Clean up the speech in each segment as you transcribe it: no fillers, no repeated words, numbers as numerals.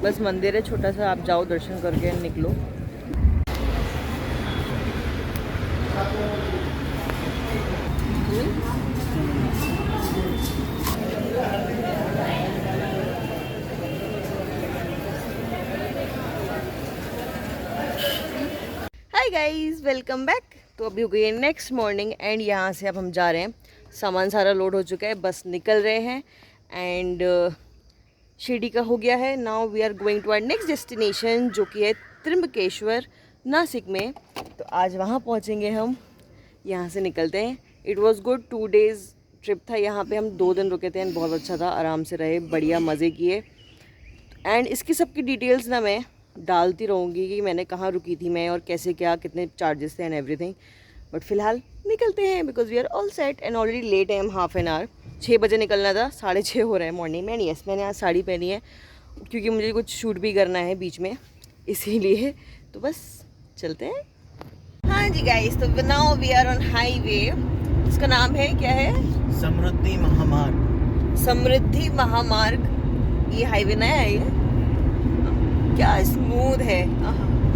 बस मंदिर है छोटा सा, आप जाओ दर्शन करके निकलो। Hi guys, welcome back. तो अभी हो गई है नेक्स्ट मॉर्निंग एंड यहाँ से अब हम जा रहे हैं। सामान सारा लोड हो चुका है, बस निकल रहे हैं एंड शिरडी का हो गया है। Now we are going to our next destination जो कि है त्र्यंबकेश्वर नासिक में। तो आज वहाँ पहुँचेंगे हम। यहाँ से निकलते हैं। It was good, 2 days trip था। यहाँ पे हम 2 दिन रुके थे एंड बहुत अच्छा था, आराम से रहे, बढ़िया मज़े किए। एंड इसकी सबकी डिटेल्स ना मैं डालती रहूँगी कि मैंने कहाँ रुकी थी मैं और कैसे क्या कितने चार्जेस थे एंड एवरीथिंग। बट फिलहाल निकलते हैं because we are all set and already late है। हम हाफ एन आवर, 6 बजे निकलना था, 6:30 हो रहे हैं मॉर्निंग में। यस, मैंने आज साड़ी पहनी है क्योंकि मुझे कुछ शूट भी करना है बीच में, इसीलिए। तो बस चलते हैं। हाँ जी गाइस, तो now we are on highway. इसका नाम है क्या है? समृद्धि महामार्ग। समृद्धि महामार्ग। ये हाईवे नया है ये। क्या स्मूथ है,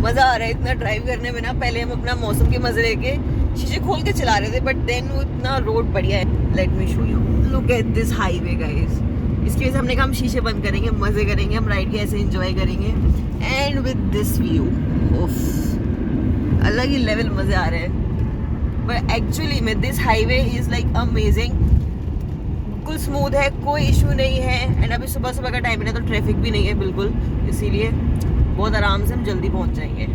मज़ा आ रहा है इतना ड्राइव करने में ना। पहले हम अपना मौसम के मज़े लेके शीशे खोल के चला रहे थे, बट देन वो इतना रोड बढ़िया है। Let me show you, look at this highway guys. इसकी वजह से हमने कहा हम शीशे बंद करेंगे, मज़े करेंगे, हम राइड के ऐसे एंजॉय करेंगे एंड विद दिस व्यू। अलग ही लेवल मज़े आ रहे हैं। बट एक्चुअली में this highway is like amazing. बिल्कुल स्मूथ है, कोई इशू नहीं है। एंड अभी सुबह सुबह का टाइम है तो ट्रैफिक भी नहीं है बिल्कुल, इसीलिए बहुत आराम से हम जल्दी पहुंच जाएंगे।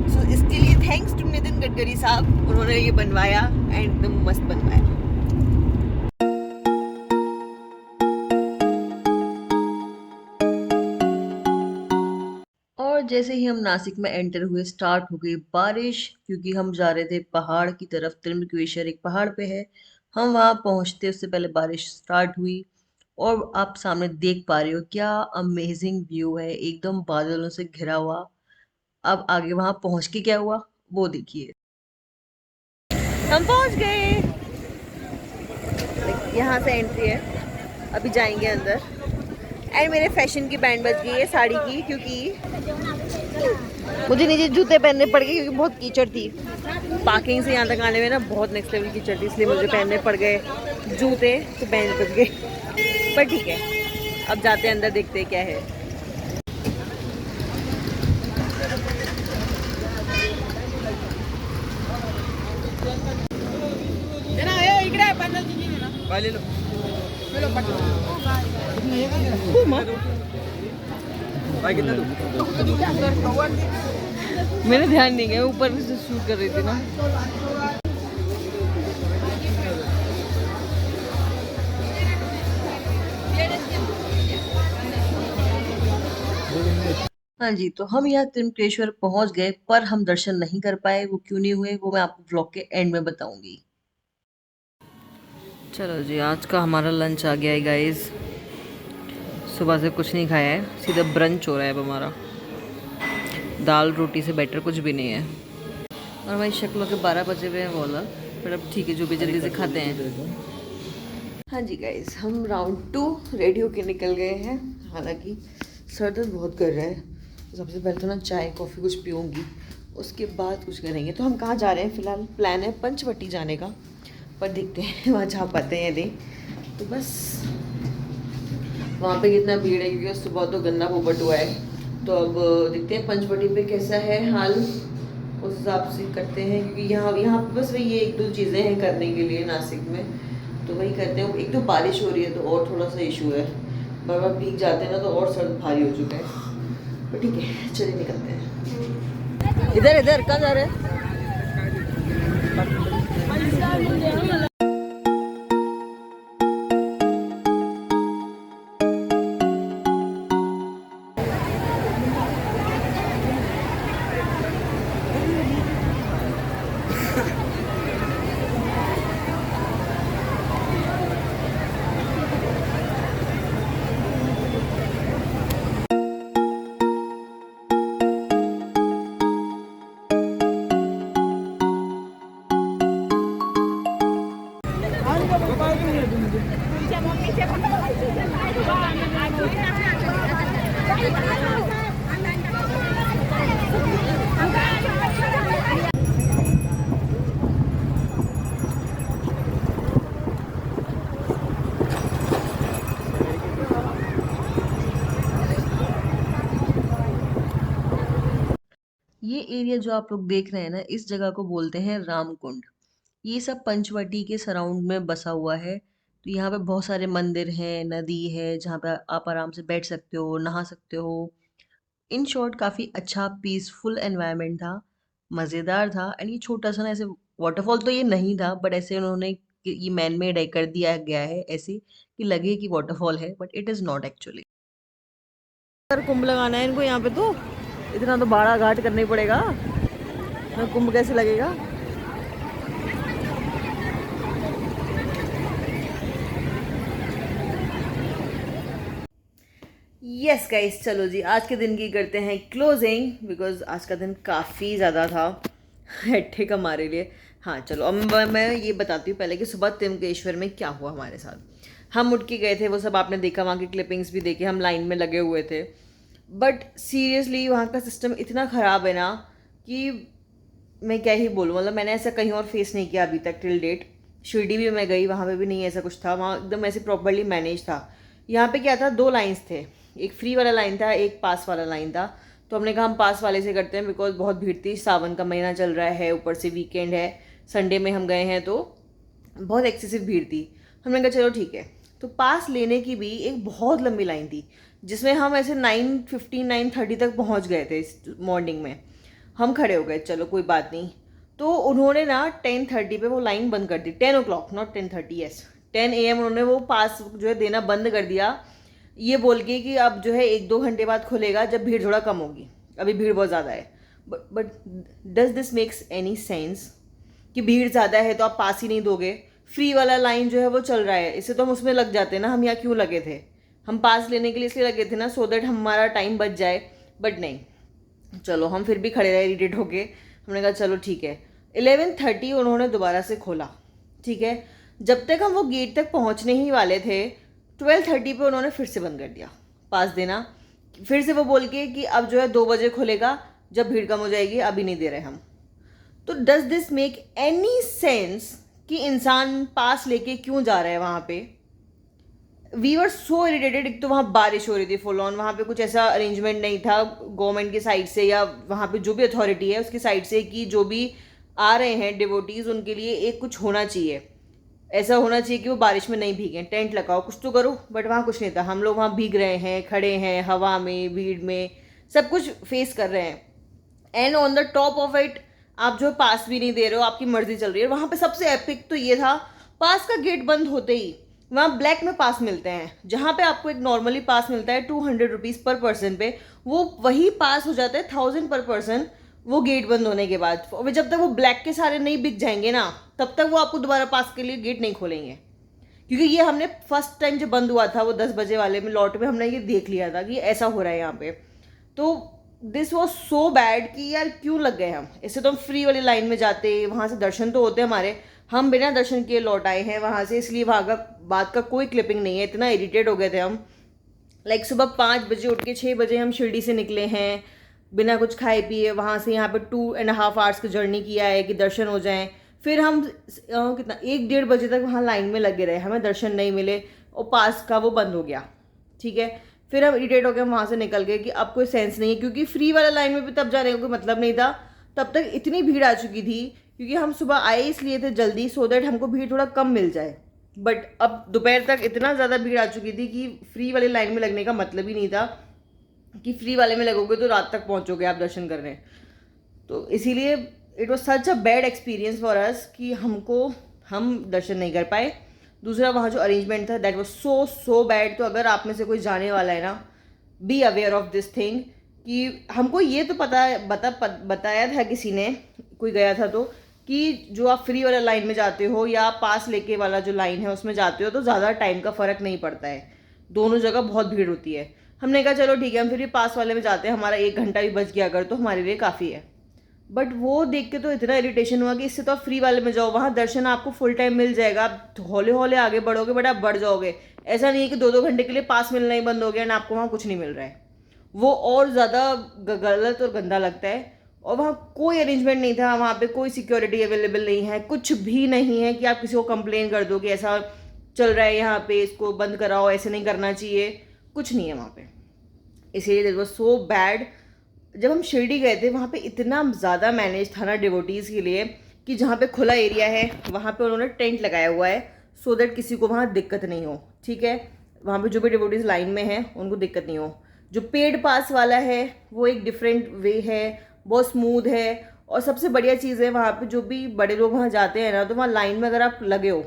सो इसके लिए थैंक्स टू नितिन गडकरी साहब, उन्होंने ये बनवाया एंड एकदम मस्त बनवाया। और जैसे ही हम नासिक में एंटर हुए स्टार्ट हो गई बारिश, क्योंकि हम जा रहे थे पहाड़ की तरफ। त्र्यंबकेश्वर एक पहाड़ पे है, हम वहाँ पहुँचते उससे पहले बारिश स्टार्ट हुई। और आप सामने देख पा रहे हो क्या अमेजिंग व्यू है, एकदम बादलों से घिरा हुआ। अब आगे वहां पहुंच के क्या हुआ वो देखिए। हम पहुंच गए। यहाँ से एंट्री है, अभी जाएंगे अंदर। एंड मेरे फैशन की बैंड बज गई है साड़ी की, क्योंकि मुझे नीचे जूते पहनने पड़ गए क्योंकि बहुत कीचड़ थी। पार्किंग से यहाँ तक आने में ना बहुत नेक्स्ट लेवल कीचड़ थी, इसलिए मुझे पहनने पड़ गए जूते, तो बैंड बज गए। पर ठीक है, अब जाते हैं अंदर, देखते हैं क्या है। मैंने ध्यान नहीं गया, ऊपर से शूट कर रही थी ना। हाँ जी, तो हम यहाँ त्रिमकेश्वर पहुंच गए, पर हम दर्शन नहीं कर पाए। वो क्यों नहीं हुए वो मैं आपको व्लॉग के एंड में बताऊंगी। चलो जी, आज का हमारा लंच आ गया है गाइस। सुबह से कुछ नहीं खाया है, सीधा ब्रंच हो रहा है अब हमारा। दाल रोटी से बेटर कुछ भी नहीं है। और भाई शक्लों के 12 बजे हुए हैं वो अलग, पर अब ठीक है, जो भी जल्दी से खाते हैं। हाँ जी गाइस, हम राउंड 2 रेडी होके निकल गए हैं। हालांकि सर दर्द बहुत कर रहा है, तो सबसे पहले तो ना चाय कॉफ़ी कुछ पीऊँगी, उसके बाद कुछ करेंगे। तो हम कहाँ जा रहे हैं फ़िलहाल? प्लान है पंचवटी जाने का, पर देखते हैं वहाँ जा पाते हैं या नहीं। तो बस वहाँ पे कितना भीड़ है, क्योंकि सुबह तो गन्ना पोपट हुआ है। तो अब देखते हैं पंचवटी पे कैसा है हाल, उस हिसाब से करते हैं। क्योंकि यहाँ यहाँ पे बस वही ये 1-2 चीज़ें हैं करने के लिए नासिक में, तो वही करते हैं। एक तो बारिश हो रही है तो और थोड़ा सा इशू है, बार भीग जाते हैं ना तो और सर्द भारी हो चुका है। तो ठीक है, चलिए निकलते हैं। इधर इधर कहाँ जा रहे हैं? ये एरिया जो आप लोग देख रहे हैं ना, इस जगह को बोलते हैं रामकुंड। ये सब पंचवटी के सराउंड में बसा हुआ है। तो यहाँ पे बहुत सारे मंदिर हैं, नदी है जहाँ पे आप आराम से बैठ सकते हो, नहा सकते हो। इन शॉर्ट काफ़ी अच्छा पीसफुल एनवायरनमेंट था, मज़ेदार था। एंड ये छोटा सा ना ऐसे वाटरफॉल तो ये नहीं था, बट ऐसे उन्होंने ये मैन मेड है कर दिया गया है ऐसे कि लगे कि वाटरफॉल है, but it is not actually. Sir कुंभ लगाना है इनको यहाँ पे, तो इतना तो बाड़ा घाट करना ही पड़ेगा ना, कुंभ कैसे लगेगा। यस गाइस, चलो जी आज के दिन की करते हैं क्लोजिंग, बिकॉज आज का दिन काफ़ी ज़्यादा था हेक्टिक हमारे लिए। हाँ चलो, अब मैं ये बताती हूँ पहले कि सुबह त्र्यंबकेश्वर में क्या हुआ हमारे साथ। हम उठ के गए थे, वो सब आपने देखा, वहाँ की क्लिपिंग्स भी देखी, हम लाइन में लगे हुए थे। बट सीरियसली वहाँ का सिस्टम इतना ख़राब है ना कि मैं क्या ही बोलूँ। मतलब मैंने ऐसा कहीं और फेस नहीं किया अभी तक टिल डेट। शिरडी भी मैं गई, वहाँ पे भी नहीं ऐसा कुछ था, वहाँ एकदम ऐसे प्रॉपरली मैनेज था। यहाँ पे क्या था, दो लाइंस थे, एक फ्री वाला लाइन था, एक पास वाला लाइन था। तो हमने कहा हम पास वाले से करते हैं, बिकॉज बहुत भीड़ थी, सावन का महीना चल रहा है, ऊपर से वीकेंड है, संडे में हम गए हैं तो बहुत एक्सेसिव भीड़ थी। हमने कहा चलो ठीक है। तो पास लेने की भी एक बहुत लंबी लाइन थी, जिसमें हम ऐसे 9:15 9:30 तक पहुँच गए थे मॉर्निंग में। हम खड़े हो गए, चलो कोई बात नहीं। तो उन्होंने ना 10:30 पे वो लाइन बंद कर दी, 10 o'clock नॉट 10:30, यस 10 AM उन्होंने वो पास जो है देना बंद कर दिया, ये बोल के कि अब जो है 1-2 घंटे बाद खुलेगा जब भीड़ थोड़ा कम होगी, अभी भीड़ बहुत ज़्यादा है। But does this makes any sense कि भीड़ ज़्यादा है तो आप पास ही नहीं दोगे? फ्री वाला लाइन जो है वो चल रहा है, इससे तो हम उसमें लग जाते ना, हम यहाँ क्यों लगे थे? हम पास लेने के लिए इसलिए लगे थे ना, सो दैट हमारा टाइम बच जाए। बट नहीं, चलो हम फिर भी खड़े रहे इरिटेट होके। हमने कहा चलो ठीक है। 11:30 उन्होंने दोबारा से खोला, ठीक है। जब तक हम वो गेट तक पहुंचने ही वाले थे, 12:30 पे उन्होंने फिर से बंद कर दिया पास देना। फिर से वो बोल के कि अब जो है 2 बजे खुलेगा, जब भीड़ कम हो जाएगी, अभी नहीं दे रहे हम। तो does this make any sense कि इंसान पास लेके क्यों जा रहा है वहाँ पे? We were so irritated. एक तो वहाँ बारिश हो रही थी फुल ऑन, वहाँ पे कुछ ऐसा अरेंजमेंट नहीं था गवर्नमेंट की साइड से या वहाँ पे जो भी अथॉरिटी है उसकी साइड से कि जो भी आ रहे हैं डिवोटीज उनके लिए एक कुछ होना चाहिए, ऐसा होना चाहिए कि वो बारिश में नहीं भीगें, टेंट लगाओ, कुछ तो करो। बट वहाँ कुछ नहीं था, हम लोग वहाँ भीग रहे हैं, खड़े हैं हवा में, भीड़ में, सब कुछ फेस कर रहे हैं। And on the top of it आप जो पास भी नहीं दे रहे हो, आपकी मर्जी चल रही है। वहाँ पे सबसे एपिक तो ये था, पास का गेट बंद होते ही वहाँ ब्लैक में पास मिलते हैं। जहाँ पे आपको एक नॉर्मली पास मिलता है 200 रुपीज़ पर पर्सन पे, वो वही पास हो जाता है 1000 पर पर्सन वो गेट बंद होने के बाद। जब तक वो ब्लैक के सारे नहीं बिक जाएंगे ना, तब तक वो आपको दोबारा पास के लिए गेट नहीं खोलेंगे। क्योंकि ये हमने फर्स्ट टाइम जब बंद हुआ था वो 10 बजे वाले में लॉट में, हमने ये देख लिया था कि ऐसा हो रहा है यहाँ पे। तो दिस वॉज सो बैड कि यार क्यों लग गए हम। इससे तो हम फ्री वाली लाइन में जाते, वहाँ से दर्शन तो होते हमारे, हम बिना दर्शन किए लौट आए हैं वहाँ से। इसलिए वहाँ का बात का कोई क्लिपिंग नहीं है, इतना इरिटेट हो गए थे हम। लाइक सुबह 5 बजे उठ के 6 बजे हम शिरडी से निकले हैं बिना कुछ खाए पिए, वहाँ से यहाँ पे 2.5 आवर्स की जर्नी किया है कि दर्शन हो जाएं। फिर हम कितना 1-1:30 बजे तक वहाँ लाइन में लगे रहे, हमें दर्शन नहीं मिले और पास का वो बंद हो गया, ठीक है। फिर हम इरिटेट हो गए, वहाँ से निकल गए कि अब कोई सेंस नहीं है, क्योंकि फ्री वाला लाइन में भी तब जाने का कोई मतलब नहीं था। तब तक इतनी भीड़ आ चुकी थी, क्योंकि हम सुबह आए इसलिए थे जल्दी, सो दैट हमको भीड़ थोड़ा कम मिल जाए। बट अब दोपहर तक इतना ज़्यादा भीड़ आ चुकी थी कि फ्री वाले लाइन में लगने का मतलब ही नहीं था, कि फ्री वाले में लगोगे तो रात तक पहुँचोगे आप दर्शन करने। तो इसीलिए it was such a bad experience for us कि हम दर्शन नहीं कर पाए। दूसरा वहाँ जो अरेंजमेंट था दैट वाज सो बैड। तो अगर आप में से कोई जाने वाला है ना, be aware of this thing कि हमको ये तो बताया था किसी ने, कोई गया था तो, कि जो आप फ्री वाला लाइन में जाते हो या पास लेके वाला जो लाइन है उसमें जाते हो तो ज़्यादा टाइम का फ़र्क नहीं पड़ता है, दोनों जगह बहुत भीड़ होती है। हमने कहा चलो ठीक है, हम फिर भी पास वाले में जाते हैं, हमारा 1 घंटा भी बच गया अगर तो हमारे लिए काफ़ी है। बट वो देख के तो इतना इरिटेशन हुआ कि इससे तो आप फ्री वाले में जाओ, वहाँ दर्शन आपको फुल टाइम मिल जाएगा, आप हौले हौले आगे बढ़ोगे बट आप बढ़ जाओगे। ऐसा नहीं है कि 2-2 घंटे के लिए पास मिलना ही बंद हो गया ना, आपको वहाँ कुछ नहीं मिल रहा है। वो और ज़्यादा गलत और गंदा लगता है। और वहाँ कोई अरेंजमेंट नहीं था, वहाँ पे कोई सिक्योरिटी अवेलेबल नहीं है, कुछ भी नहीं है कि आप किसी को कंप्लेन कर दो कि ऐसा चल रहा है यहाँ पे, इसको बंद कराओ, ऐसे नहीं करना चाहिए, कुछ नहीं है वहाँ पे। इसीलिए इट वॉज सो बैड। जब हम शिरडी गए थे वहाँ पे इतना ज़्यादा मैनेज था ना डिवोटीज़ के लिए, कि जहाँ पे खुला एरिया है वहाँ पे उन्होंने टेंट लगाया हुआ है सो दैट किसी को वहाँ दिक्कत नहीं हो, ठीक है। वहाँ पे जो भी डिवोटीज़ लाइन में हैं उनको दिक्कत नहीं हो। जो पेड पास वाला है वो एक डिफरेंट वे है, बहुत स्मूथ है। और सबसे बढ़िया चीज़ है वहाँ पे जो भी बड़े लोग वहाँ जाते हैं ना, तो वहाँ लाइन में अगर आप लगे हो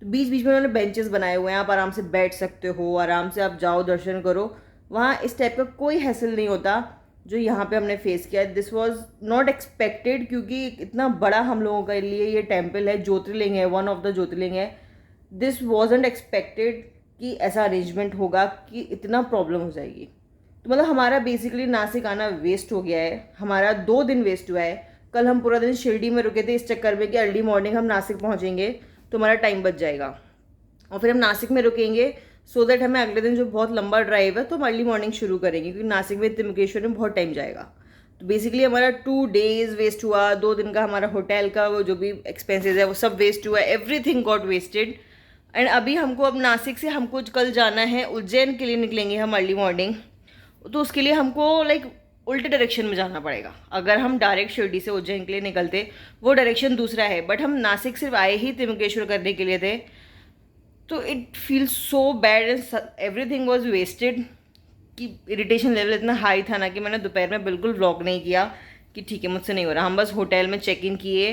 तो बीच बीच में उन्होंने बेंचेस बनाए हुए हैं, आप आराम से बैठ सकते हो, आराम से आप जाओ दर्शन करो। वहाँ इस टाइप का कोई हैसल नहीं होता जो यहाँ पे हमने फेस किया। दिस वाज नॉट एक्सपेक्टेड, क्योंकि इतना बड़ा हम लोगों के लिए ये टेम्पल है, ज्योतिर्लिंग है, वन ऑफ द ज्योतिर्लिंग है। दिस वॉजंट एक्सपेक्टेड कि ऐसा अरेंजमेंट होगा, कि इतना प्रॉब्लम हो जाएगी। तो मतलब हमारा बेसिकली नासिक आना वेस्ट हो गया है, हमारा 2 दिन वेस्ट हुआ है। कल हम पूरा दिन शिरडी में रुके थे इस चक्कर में कि अर्ली मॉर्निंग हम नासिक पहुँचेंगे तो हमारा टाइम बच जाएगा, और फिर हम नासिक में रुकेंगे सो दैट हमें अगले दिन जो बहुत लंबा ड्राइव है तो हम अर्ली मॉर्निंग शुरू करेंगे, क्योंकि नासिक में त्र्यंबकेश्वर में बहुत टाइम जाएगा। तो बेसिकली हमारा 2 days वेस्ट हुआ, 2 दिन का हमारा होटल का वो जो भी एक्सपेंसेस है वो सब वेस्ट हुआ, एवरीथिंग गॉट वेस्टेड। एंड अभी हमको अब नासिक से हमको कल जाना है उज्जैन के लिए, निकलेंगे हम अर्ली मॉर्निंग। तो उसके लिए हमको लाइक उल्टे डायरेक्शन में जाना पड़ेगा। अगर हम डायरेक्ट शिरडी से उज्जैन के लिए निकलते वो डायरेक्शन दूसरा है, बट हम नासिक सिर्फ आए ही त्र्यंबकेश्वर करने के लिए थे। तो it feel so bad and everything was wasted, कि इरिटेशन लेवल इतना हाई था ना कि मैंने दोपहर में बिल्कुल व्लॉग नहीं किया कि ठीक है मुझसे नहीं हो रहा। हम बस होटल में चेक इन किए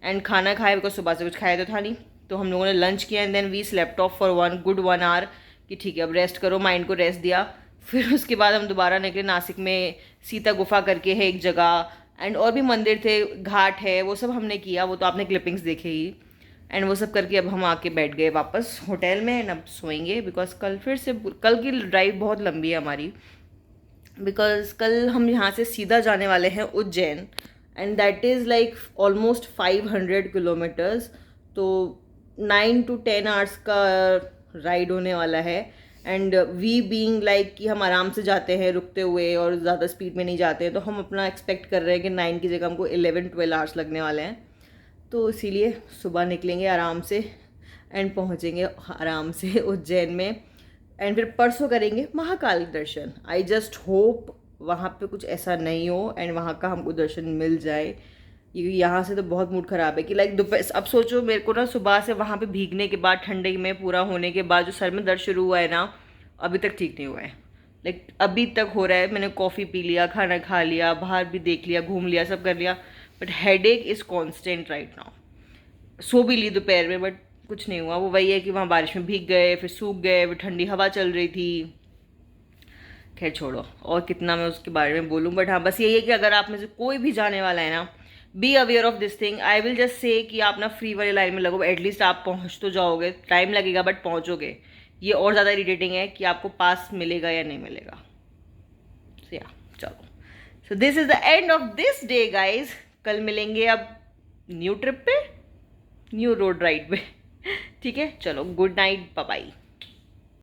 एंड खाना खाए, बिकॉज सुबह से कुछ खाया तो था नहीं। तो हम लोगों ने लंच किया and then we slept off for 1 hour कि ठीक है अब रेस्ट करो, माइंड को रेस्ट दिया। फिर उसके बाद हम दोबारा निकले। नासिक में सीता गुफा करके है एक जगह, एंड और भी मंदिर थे, घाट है, वो सब हमने किया, वो तो आपने क्लिपिंग्स देखे ही। एंड वो सब करके अब हम आके बैठ गए वापस होटल में एंड अब सोएंगे, बिकॉज कल फिर से कल की ड्राइव बहुत लंबी है हमारी, बिकॉज कल हम यहाँ से सीधा जाने वाले हैं Ujjain, and that is like almost 500 kilometres. तो 9 to 10 hours का राइड होने वाला है। एंड वी बीइंग लाइक कि हम आराम से जाते हैं रुकते हुए और ज़्यादा स्पीड में नहीं जाते हैं, तो हम अपना एक्सपेक्ट कर रहे हैं कि 9 की जगह हमको 11-12 hours लगने वाले हैं। तो इसीलिए सुबह निकलेंगे आराम से एंड पहुंचेंगे आराम से उज्जैन में, एंड फिर परसों करेंगे महाकाल दर्शन। आई जस्ट होप वहाँ पे कुछ ऐसा नहीं हो एंड वहाँ का हमको दर्शन मिल जाए, क्योंकि यहाँ से तो बहुत मूड ख़राब है कि लाइक दोपहर। अब सोचो मेरे को ना सुबह से वहाँ पे भीगने के बाद, ठंडे में पूरा होने के बाद जो सर में दर्द शुरू हुआ है ना, अभी तक ठीक नहीं हुआ है। लाइक अभी तक हो रहा है। मैंने कॉफ़ी पी लिया, खाना खा लिया, बाहर भी देख लिया, घूम लिया, सब कर लिया, but headache is constant right now. सो भी ली दोपहर में बट कुछ नहीं हुआ। वो वही है कि वहाँ बारिश में भीग गए, फिर सूख गए, फिर ठंडी हवा चल रही थी। खैर छोड़ो, और कितना मैं उसके बारे में बोलूँ, बट हाँ बस यही है कि अगर आप में से कोई भी जाने वाला है ना, be aware of this thing. I will just say कि आप ना फ्री वाली लाइन में लगो, एटलीस्ट आप पहुँच तो जाओगे, टाइम लगेगा बट पहुँचोगे। ये और ज़्यादा इरिटेटिंग है कि आपको पास मिलेगा या नहीं मिलेगा। या चलो, so this is the end of this day guys. कल मिलेंगे अब न्यू ट्रिप पे, न्यू रोड राइड पे। ठीक है, चलो गुड नाइट, बाय बाय।